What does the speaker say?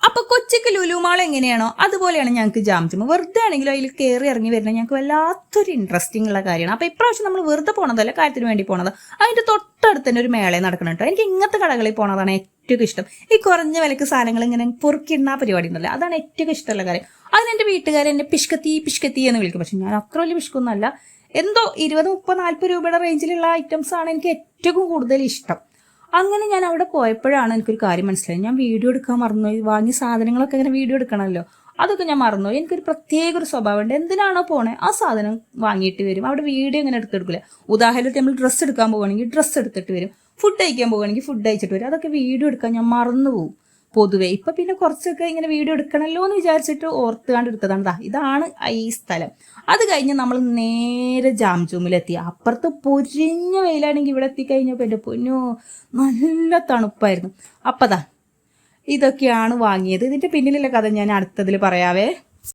അപ്പൊ കൊച്ചിക്ക് ലുലുമാൾ എങ്ങനെയാണോ അതുപോലെയാണ് ഞങ്ങൾക്ക് ജാംജും. വെറുതെ ആണെങ്കിലും അതിൽ കയറി ഇറങ്ങി വരുന്നത് ഞങ്ങൾക്ക് വല്ലാത്തൊരു ഇൻട്രസ്റ്റിംഗ് ഉള്ള കാര്യമാണ്. അപ്പൊ ഇപ്രാവശ്യം നമ്മൾ വെറുതെ പോണതല്ല, കാര്യത്തിന് വേണ്ടി പോണത്. അതിന്റെ തൊട്ടടുത്ത് തന്നെ ഒരു മേളയെ നടക്കണം കേട്ടോ. എനിക്ക് ഇങ്ങനത്തെ കടകളിൽ പോണതാണ് ഏറ്റവും ഇഷ്ടം. ഈ കുറഞ്ഞ വിലക്ക് സാധനങ്ങൾ ഇങ്ങനെ പൊറുക്കിടുന്ന പരിപാടി ഉണ്ടല്ലോ, അതാണ് ഏറ്റവും ഇഷ്ടമുള്ള കാര്യം. അതിനെന്റെ വീട്ടുകാരെ എന്നെ പിഷ്കത്തി എന്ന് വിളിക്കും. പക്ഷെ ഞാൻ അത്ര വലിയ പിഷ്കൊന്നല്ല. എന്തോ 20, 30, 40 രൂപയുടെ റേഞ്ചിലുള്ള ഐറ്റംസ് ആണ് എനിക്ക് ഏറ്റവും കൂടുതൽ ഇഷ്ടം. അങ്ങനെ ഞാൻ അവിടെ പോയപ്പോഴാണ് എനിക്കൊരു കാര്യം മനസ്സിലായത്. ഞാൻ വീഡിയോ എടുക്കാൻ മറന്നുപോയി. വാങ്ങിയ സാധനങ്ങളൊക്കെ ഇങ്ങനെ വീഡിയോ എടുക്കണമല്ലോ, അതൊക്കെ ഞാൻ മറന്നുപോയി. എനിക്കൊരു പ്രത്യേക ഒരു സ്വഭാവമുണ്ട്. എന്തിനാണോ പോണേ ആ സാധനം വാങ്ങിയിട്ട് വരും. അവിടെ വീഡിയോ ഇങ്ങനെ എടുത്തെടുക്കില്ല. ഉദാഹരണത്തിന് നമ്മൾ ഡ്രസ്സ് എടുക്കാൻ പോവുകയാണെങ്കിൽ ഡ്രസ്സ് എടുത്തിട്ട് വരും, ഫുഡ് കഴിക്കാൻ പോവുകയാണെങ്കിൽ ഫുഡ് അയച്ചിട്ട് വരും. അതൊക്കെ വീഡിയോ എടുക്കാൻ ഞാൻ മറന്നു പോകും പൊതുവെ. ഇപ്പൊ പിന്നെ കുറച്ചൊക്കെ ഇങ്ങനെ വീഡിയോ എടുക്കണമല്ലോ എന്ന് വിചാരിച്ചിട്ട് ഓർത്തുകാണ്ട് എടുത്തതാണ്. ഇതാണ് ഈ സ്ഥലം. അത് കഴിഞ്ഞ് നമ്മൾ നേരെ ജാംജൂമിലെത്തി. അപ്പുറത്ത് പൊരിഞ്ഞ വെയിലാണെങ്കിൽ ഇവിടെ എത്തിക്കഴിഞ്ഞപ്പോൾ എൻ്റെ പൊന്നോ നല്ല തണുപ്പായിരുന്നു. അപ്പതാ ഇതൊക്കെയാണ് വാങ്ങിയത്. ഇതിന്റെ പിന്നിലുള്ള കഥ ഞാൻ അടുത്തതിൽ പറയാവേ.